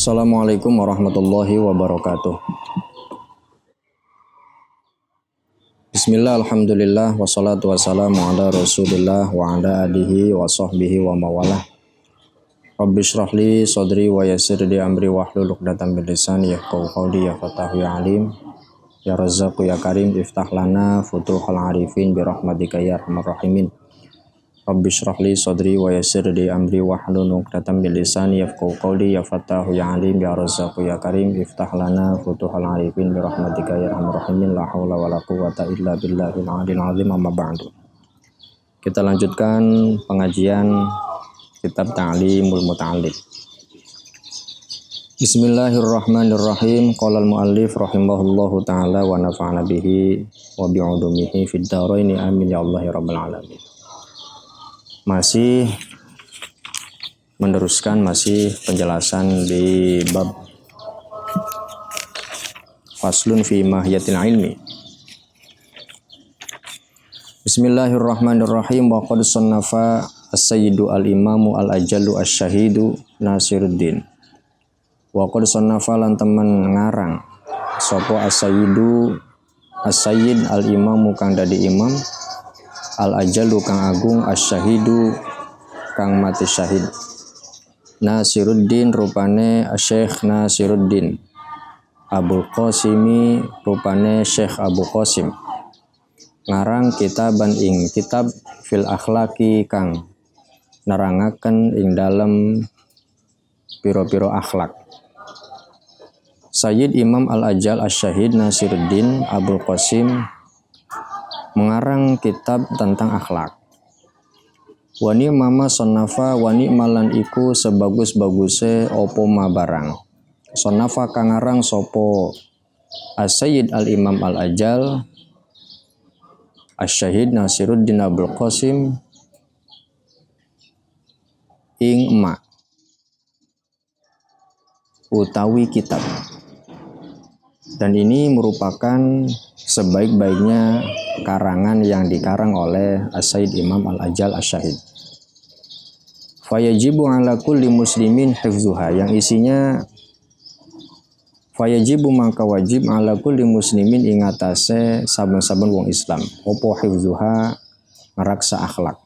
Assalamualaikum warahmatullahi wabarakatuh. Bismillah, alhamdulillah, wassalatu wassalamu ala rasulillah wa ala alihi wa sahbihi wa mawalah. Rabbi shrah li sadri wa yassir li amri wahlul 'uqdatam min lisani yafqahu qawli ya fatahu ya alim ya razzaqu ya karim iftah lana futuhal arifin bi rahmatika ya arhamar rahimin. Rabbi shrah li sadri wa yassir li amri wahlul 'uqdatam min lisani yafqahu qawli ya fatahu ya alim ya razzaqu ya karim iftah lana futuhal arifin bi rahmatika ya arhamar rahimin la haula wala quwwata illa billahil aliyil azim amma ba'du. Kita lanjutkan pengajian kitab Ta'limul Muta'allim. Bismillahirrahmanirrahim. Qala al-muallif rahimahullahu ta'ala wa nafa'ana bihi wa bi'ulumihi fid dharaini amin ya Allah ya rabbal alamin. Masih penjelasan di bab faslun fi mahiyatil ilmi. Bismillahirrahmanirrahim. Wa qad sannafa as-sayyidu al-imamu al-ajallu asy-syahidu Nasiruddin. Wa qad sannafa lan temen ngarang sapa as-sayyidu as-sayyid al-imamu kang dadi imam al-ajallu kang agung asy-syahidu kang mati syahid Nasiruddin rupane Syekh Nasiruddin Abul Qasimi rupane Syekh Abu Qasim ngarang kitaban ing kitab fil akhlaqi kang nerangaken ing dalem piro-piro akhlak. Sayyid Imam Al-Ajal Asy-Syahid Nasiruddin Abul Qasim mengarang kitab tentang akhlak. Wa ni'mama sonnafa wa ni'malan iku sebagus-baguse opo ma barang. Sonnafa kang ngarang sopo As-Sayyid Al-Imam Al-Ajal Asy-Syahid Nasiruddin Abul Qasim ing ma utawi kitab. Dan ini merupakan sebaik-baiknya karangan yang dikarang oleh As-Sayyid Imam Al-Ajal Asy-Syahid. Fayajibu ala kulli muslimin hifzuha, yang isinya fayajibu mangka wajib ala kulli muslimin ing atase saben-saben wong Islam opo hifzuha ngraksa akhlak.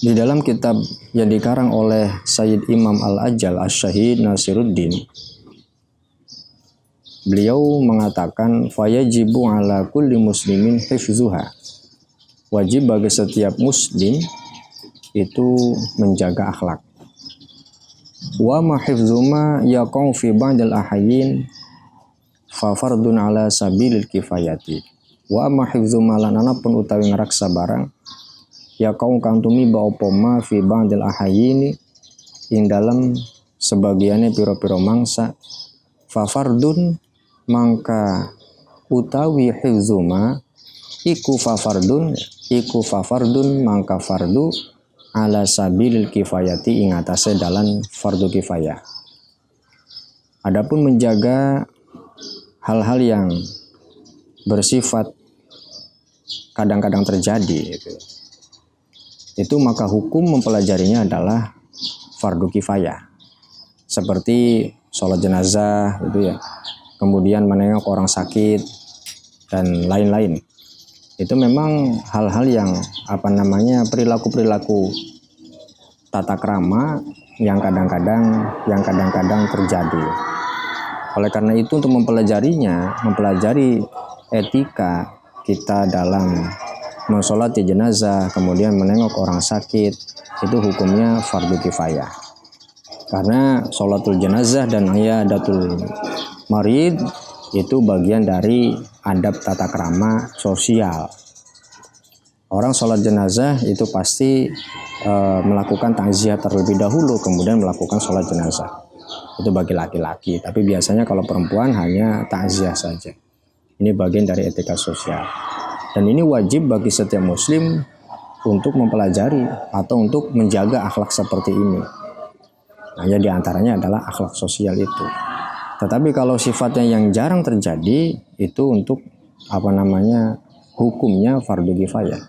Di dalam kitab yang dikarang oleh Sayyid Imam Al-Ajal Asy-Syahid Nasiruddin, beliau mengatakan fayajibu ala kulli muslimin hifzuha, wajib bagi setiap muslim itu menjaga akhlak. Wa ma hifzuma yaqau fi ba'dil ahyin fa fardun ala sabilil kifayati. Wa ma hifzuma lan anapun utawi ngraksa barang yaqau kang tumiba apa ma fi ba'dil ahyin ing dalam sebagiane pira-pira mangsa fa fardun mangka utawi hifzuma iku fafardun mangka fardu ala sabilil kifayati ing atase dalan fardu kifayah. Adapun menjaga hal-hal yang bersifat kadang-kadang terjadi itu maka hukum mempelajarinya adalah fardu kifayah, seperti sholat jenazah gitu ya, kemudian menengok orang sakit dan lain-lain. Itu memang hal-hal yang perilaku-perilaku tata krama yang kadang-kadang terjadi. Oleh karena itu untuk mempelajari etika kita dalam mensolati jenazah, kemudian menengok orang sakit, itu hukumnya fardu kifayah. Karena sholatul jenazah dan iyadatul marid itu bagian dari adab tata krama sosial. Orang sholat jenazah itu pasti melakukan takziah terlebih dahulu, kemudian melakukan sholat jenazah. Itu bagi laki-laki, tapi biasanya kalau perempuan hanya takziah saja. Ini bagian dari etika sosial. Dan ini wajib bagi setiap muslim untuk mempelajari atau untuk menjaga akhlak seperti ini. Nah, ya diantaranya adalah akhlak sosial itu. Tetapi kalau sifatnya yang jarang terjadi, itu untuk hukumnya fardu kifayah.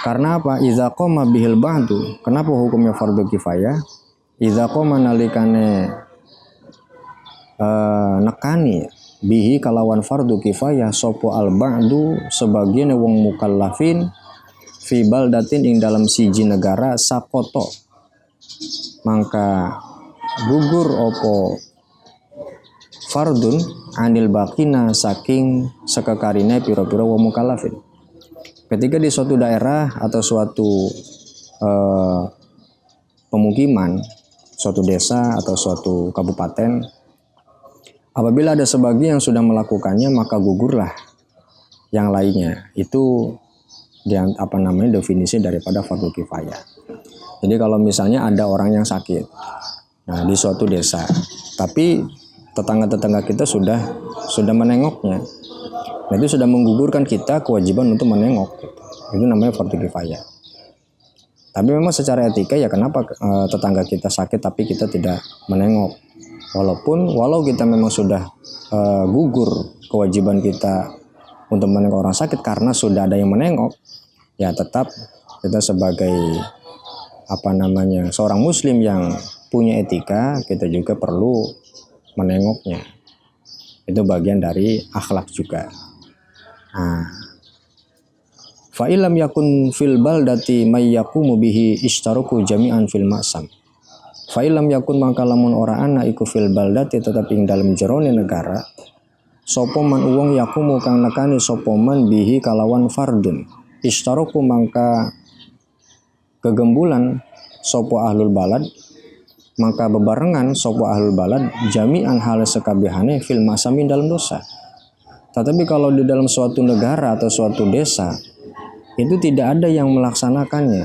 Karena apa? Idza qama bihil ba'du. Kenapa hukumnya fardu kifayah? idza qoma nalikane nekani bihi kalawan fardu kifayah sopo al ba'du sebagian wong mukallafin fi baldatin ing dalam siji negara sakoto mangka gugur opo fardun anil bakina saking sekekarine pira-pira wong mukallafin. Ketika di suatu daerah atau suatu pemukiman, suatu desa atau suatu kabupaten, apabila ada sebagian yang sudah melakukannya maka gugurlah yang lainnya. Itu definisi daripada fardu kifayah. Jadi kalau misalnya ada orang yang sakit, nah di suatu desa, tapi tetangga-tetangga kita sudah menengoknya, nah itu sudah menggugurkan kita kewajiban untuk menengok. Itu namanya fardu kifayah. Tapi memang secara etika ya kenapa tetangga kita sakit tapi kita tidak menengok? Walau kita memang sudah gugur kewajiban kita untuk menengok orang sakit karena sudah ada yang menengok, ya tetap kita sebagai seorang muslim yang punya etika, kita juga perlu menengoknya. Itu bagian dari akhlak juga. Fa illam yakun fil baldati may yaqumu bihi ishtaruku jami'an fil ma'sam. Fa illam yakun mangka lamun ora ana iku fil baldati tetep ing dalem jerone negara sapa man wong yakumu kang nekani sapa man bihi kalawan fardun ishtaruku mangka kegembulan sapa ahlul balad maka bebarengan sapa ahlul balad jami'an hal sekabehane fil ma'sam dalam dosa. Tetapi kalau di dalam suatu negara atau suatu desa itu tidak ada yang melaksanakannya,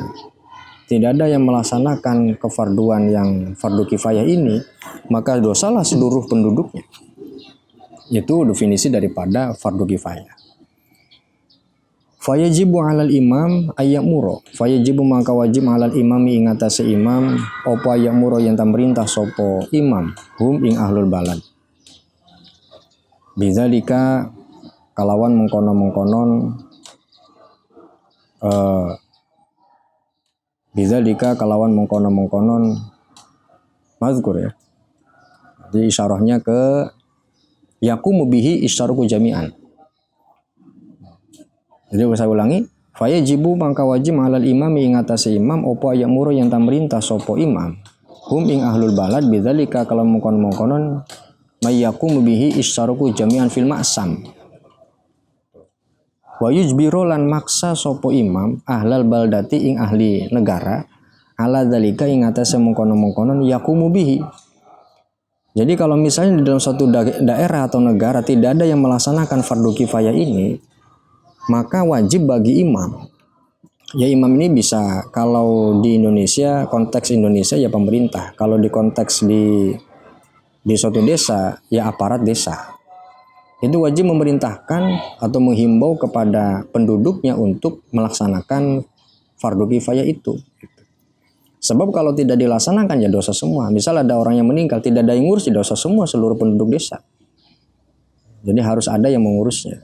tidak ada yang melaksanakan kefarduan yang fardu kifayah ini, maka dosalah seluruh penduduknya. Itu definisi daripada fardu kifayah. Fayajibu 'alal imam ayyamuro. Fayajibu mangka wajib 'alal imami ing atase imam apa ayyamuro yen merintah sapa imam hum ing ahlul balad. Bidzalika kalawan mengkono-mengkonon bidzalika kalawan mengkono-mengkonon mazkur ya. Jadi isyarahnya ke yaqumu bihi isyaruku jami'an. Jadi saya ulangi, fayajibu mangka wajib alal imam ing atase imam apa ya'muru yang merintah sapa imam hum ing ahlul balad bidzalika kalawan mengkono-mengkonon may yaqumu bihi isyaruku jami'an fil ma'sam. Wa yujbiru lan maksa sopo imam ahlal baldati ing ahli negara ala dzalika ing atase mengkono-mengkonon yaqumu bihi. Jadi kalau misalnya di dalam suatu daerah atau negara tidak ada yang melaksanakan fardu kifayah ini, maka wajib bagi imam. Ya imam ini bisa kalau di Indonesia, konteks Indonesia ya pemerintah. Kalau di konteks di suatu desa ya aparat desa. Itu wajib memerintahkan atau menghimbau kepada penduduknya untuk melaksanakan fardu kifayah itu. Sebab kalau tidak dilaksanakan ya dosa semua. Misal ada orang yang meninggal, tidak ada yang ngurus, ya dosa semua seluruh penduduk desa. Jadi harus ada yang mengurusnya.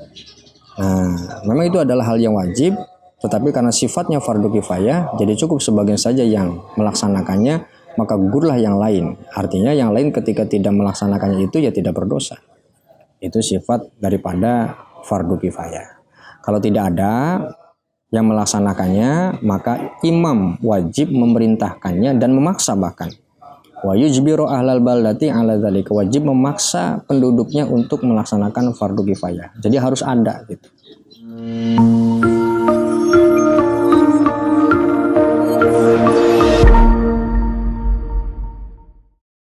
Nah, memang itu adalah hal yang wajib, tetapi karena sifatnya fardu kifayah, jadi cukup sebagian saja yang melaksanakannya, maka gugurlah yang lain. Artinya yang lain ketika tidak melaksanakannya itu ya tidak berdosa. Itu sifat daripada fardu kifayah. Kalau tidak ada yang melaksanakannya, maka imam wajib memerintahkannya dan memaksa bahkan. Wa yujbiru ahlal baldati ala dzalika, wajib memaksa penduduknya untuk melaksanakan fardu kifayah. Jadi harus ada gitu.